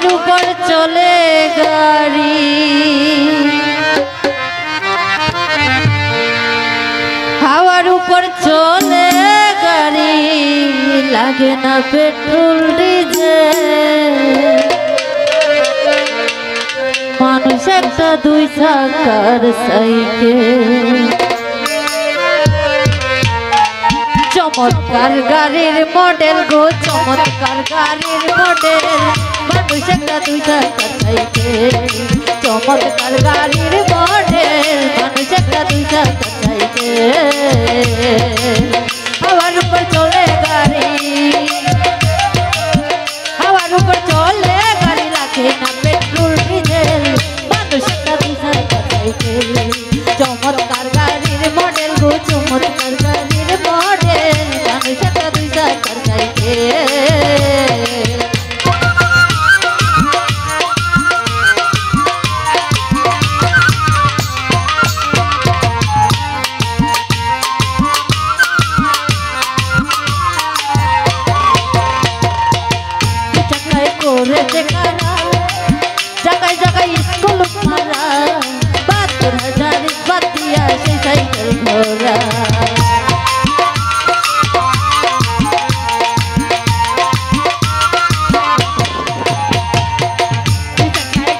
হাওয়ার উপর চলে গাড়ি, হাওয়ার উপর চলে গাড়ি, লাগে না পেট্রোল ডিজেল। মানুষ একটা দুই চাকার সাইকেল, চমৎকার গাড়ির মডেল গো, চমৎকার গাড়ির মডেল। মানুষ একটা দুই চাকার সাইকেল, চমৎকার গাড়ির মডেল। মানুষ একটা দুই চাকার সাইকেল, হাওয়ার উপর চলে গাড়ি, হাওয়ার উপর চলে গাড়ি, লাগে না পেট্রোল ডিজেল। মানুষ একটা দুই চাকার সাইকেল, চমৎকার গাড়ির মডেল গো, চমৎকার গাড়ির মডেল। মানুষ একটা দুই চাকার সাইকেল। জায়গায় জায়গায় স্কুল মারা, ৭২,০০০ বাদ দিয়া সেই সাইকেল ঘোরা।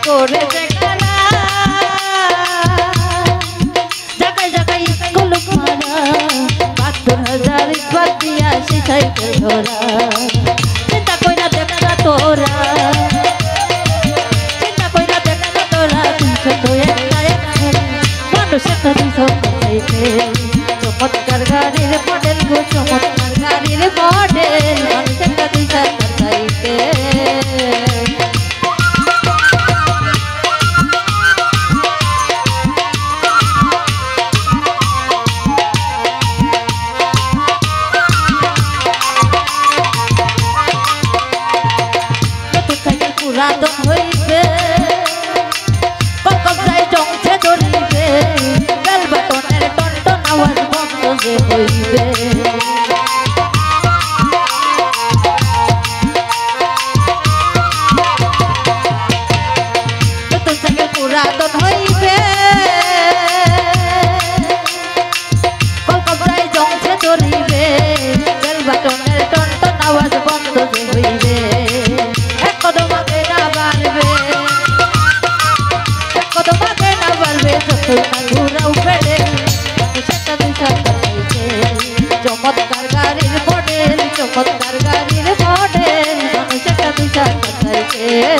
করেছে কারা, জায়গায় জায়গায় স্কুল মারা, ৭২,০০০ বাদ দিয়া সেই সাইকেল ঘোরা। চিন্তা কইরা দেখ না তোরা, চিন্তা কইরা দেখ না তোরা, তুই তো একটা একটা মানুষ একটা দুই চাকার সাইকেল, চমৎকার গাড়ির মডেল গো, চমৎকার গাড়ির মডেল। মানুষ একটা দুই চাকার সাইকেল। পুরাতন হইবে, কখন যাই জংছে ধরিবে, বেল বাটনের টনটন আওয়াজ বন্ধ যে হইবে। নতুন সাইকেল পুরাতন হইবে, কখন যাই জংছে ধরিবে, বেল বাটনের টনটন আওয়াজ বন্ধ যে হইবে। এক কদম আগে না বাড়বে, এক কদম আগে না বাড়বে, যতই না ঘুরাও ফেলে। সেটা দুই চাকার সাইকেল, চমৎকার গাড়ির মডেল, চমৎকার গাড়ির মডেল। মানুষ একটা দুই চাকার সাইকেল।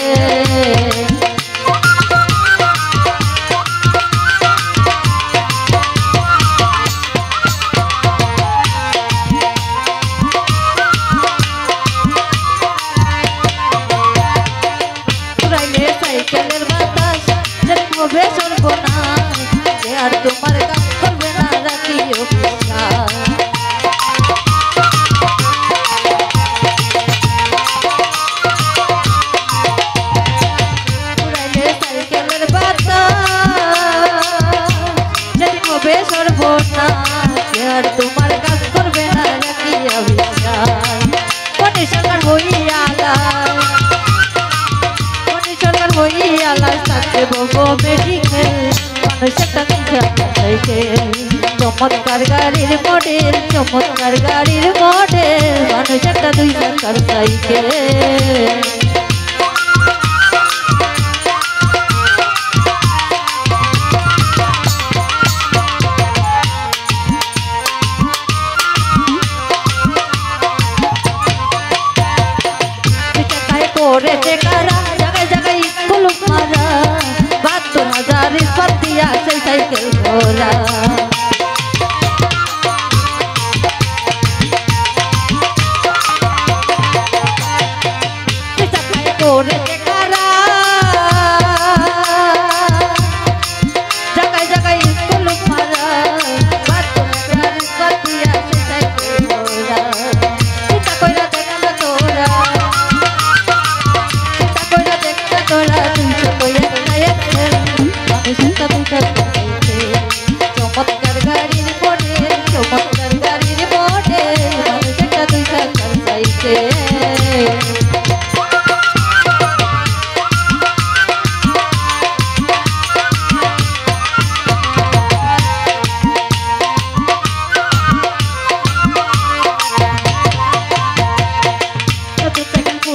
সাইকেলের বাতাস যেন হবে সর্বনাশ, আর তোমার কাজ করবে না রাখিও বিশ্বাস। উড়াইলে সাইকেলের বাতাস যেন হবে সর্বনাশ, আর তোমার কাজ করবে না রাখিও বিশ্বাস। কোটি সরকার হইয়া থাকতে বলবো মেডিকেল। মানুষ একটা দুই চাকার সাইকেল, চমৎকার গাড়ির মডেল, চমৎকার গাড়ির মডেল। মানুষ একটা দুই চাকার সাইকেল। করেছে কারা, জায়গায় জায়গায় স্কুল মারা, ৭২,০০০ বাদ দিয়া সেই সাইকেল ঘোরা। করেছে কারা, জায়গায় জায়গায় স্কুল মারা, ৭২,০০০ বাদ দিয়া সেই সাইকেল ঘোরা। চিন্তা কইরা দেখ না তোরা, তোরা তুই তো একটা একটা মানুষ একটা দুই চাকার সাইকেল, চমৎকার গাড়ির মডেল, চমৎকার গাড়ির মডেল। মানুষ একটা দুই চাকার সাইকেল।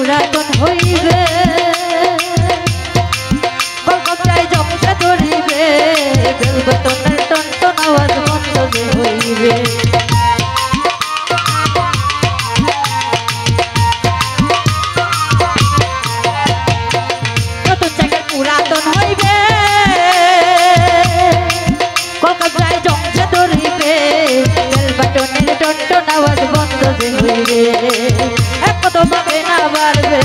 পুরাতন হইবে কলকাতায় জমটা ধরিবে বেলবটনের টনটন আওয়াজ বন্ধ যে হইবে নতুন জায়গায় পুরাতন হইবে কলকাতায় জমটা ধরিবে বেলবটনের টনটন আওয়াজ বন্ধ যে হইবে তোমাকে না বাড়বে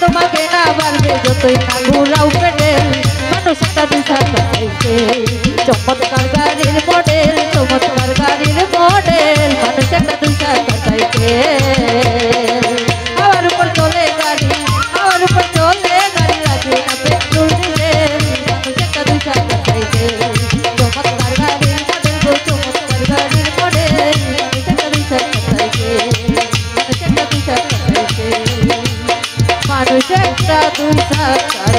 তোমাকে না বাড়বে যতই না ঘুরাও পেডেল মানুষ একটা দিশা চাইছে চমৎকার গাড়ির মডেল চমৎকার গাড়ির মডেল মানুষ একটা দিশা চাইছে আমার উপর চলে গাড়ি আমার উপর চলে গাড়ি লাগে না পেট্রোল দিলে মানুষ একটা দিশা চাইছে চমৎকার গাড়ির মডেল গো চমৎকার গাড়ির মডেল মানুষ একটা দিশা চাইছে মানুষ একটা দুই সাকার